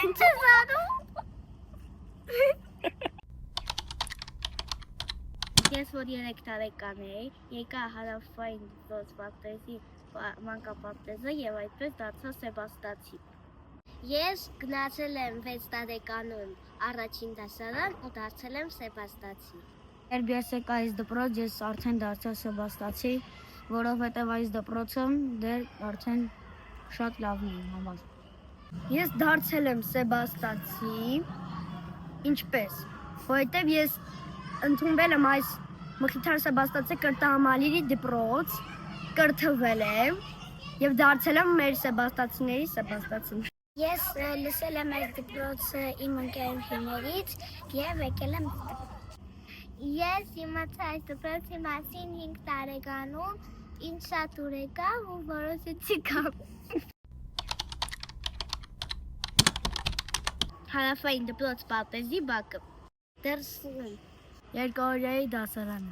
Ինչ ես անում։ Ես որ 3 տարեկան էի, եկա հարավային դպրոցի մանկապարտեզը եւ այդպես դարձա սեբաստացի։ Ես գնացել եմ 6 տարեկանում առաջին դասարան ու դարձել եմ սեբաստացի։ Երբ ես եկա այս դպրոց, ես արդեն դարձա սեբաստացի, որովհետեւ այս դպրոցը դեռ արդեն շատ լավն է համար։ Ես դարձել եմ սեբաստացի, ինչպես, որովհետեւ ես ընդունվել եմ այս Մխիթար Սեբաստացի կրթահամալիրի դպրոց, կրթվել եմ եւ դարձել եմ մեր սեբաստացիների սեբաստացին։ Ես լսել եմ այս դպրոցը իմ ընկերուհիներից եւ եկել եմ Ես իմացա այս դպրոցի մասին 5 տարեկանում, ինձ շատ ուր եկավ ու որոշեցի գալ։ Հարավային դպրոց Պապեզի բակը։ Դրսում 2 օրյայի դասարանը։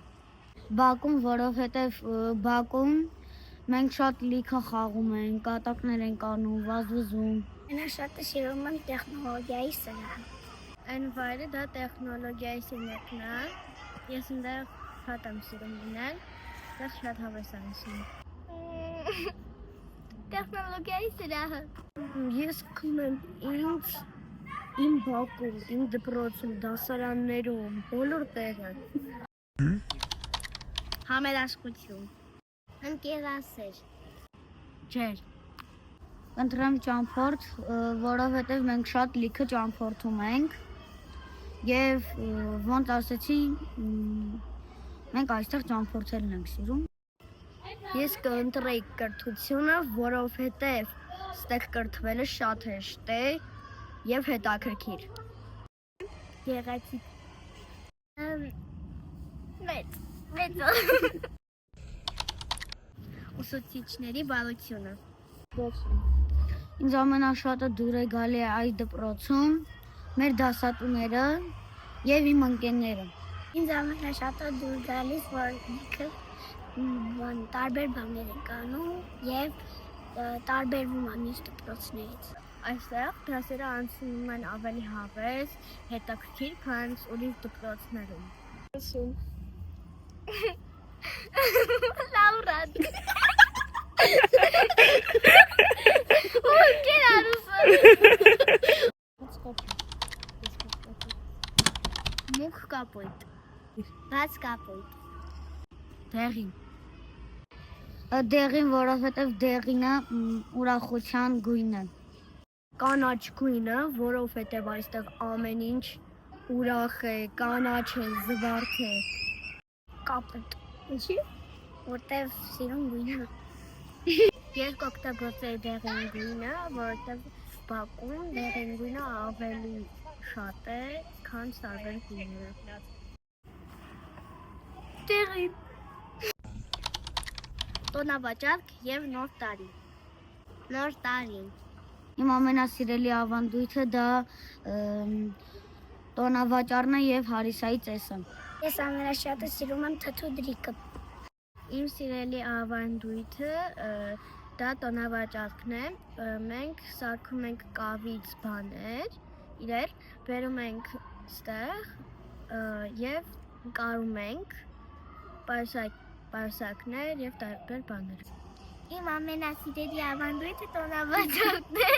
Բակում, որովհետև բակում մենք շատ լիքը խաղում ենք, կատակներ ենք անում, վազվզում։ Ամենաշատը սիրում եմ տեխնոլոգիայի սրահը։ Այն վայրը դա տեխնոլոգիայի սենյակն է։ Ես այնտեղ շատ եմ սիրում լինել, դեռ շատ հավես եմ սիրում։ Տեխնոլոգիայի սրահը։ Ես զգում եմ ինձ իմ բակում, իմ դպրոցում, դասարաններում, բոլոր տեղը։ Համերաշխություն։ Ընկերասեր։ Ջեր։ Ընտրեմ ճամփորդ, որովհետև մենք շատ լիքը ճամփորդում ենք եւ ոնց ասեցի, մենք այստեղ ճամփորդելն ենք սիրում։ Ես կընտրեի կրթությունը, որովհետև ստեղ կրթվելը շատ հեշտ է եւ հետաքրքիր։ Գեղեցիկ։ Մեծ։ Ուսուցիչների բարությունը։ Ինձ ամենաշատը դուր է գալի այս դպրոցում մեր դասատուները եւ իմ ընկերները։ Ինձ ամենաշատը դուր գալիս, որ ինքը տարբեր բաներ ենք անում եւ տարբերվում են մյուս դպրոցներից։ Այստեղ դասերը անցնում են ավելի հավես, հետաքրքիր, քան ուրիշ դպրոցներում։ Լաուրան։ Ո՞նքեր արուսը։ Մուխ կապույտ։ Բաց կապույտ։ Դեղին։ Դեղին, որովհետև դեղինը ուրախության գույն է։ Կանաչ գույնը, որովհետև այստեղ ամեն ինչ ուրախ է, կանաչ է, զվարթ է։ Կապույտ։ Ինչի՞։ Որտև սիրուն գույնը։ Ես կօգտագործեի դեղին գույնը, որովհետև բակում դեղին գույնը ավելի շատ է, քան տարբեր գույները։ Դեղին։ Տոնավաճառք եւ նոր տարի։ Նոր տարին։ Իմ ամենասիրելի ավանդույթը դա տոնավաճառն է եւ հարիսայի ծեսը։ Ես ամենաշատը սիրում եմ թթուդրիկը։ Իմ սիրելի ավանդույթը դա տոնավաճառքն է։ Մենք սարքում ենք կավից բաներ, իրեր, բերում ենք ստեղ եւ կարում ենք պարսակներ եւ տարբեր բաներ։ Իմ ամենասիրելի ավանդույթը տոնավաճառքն է։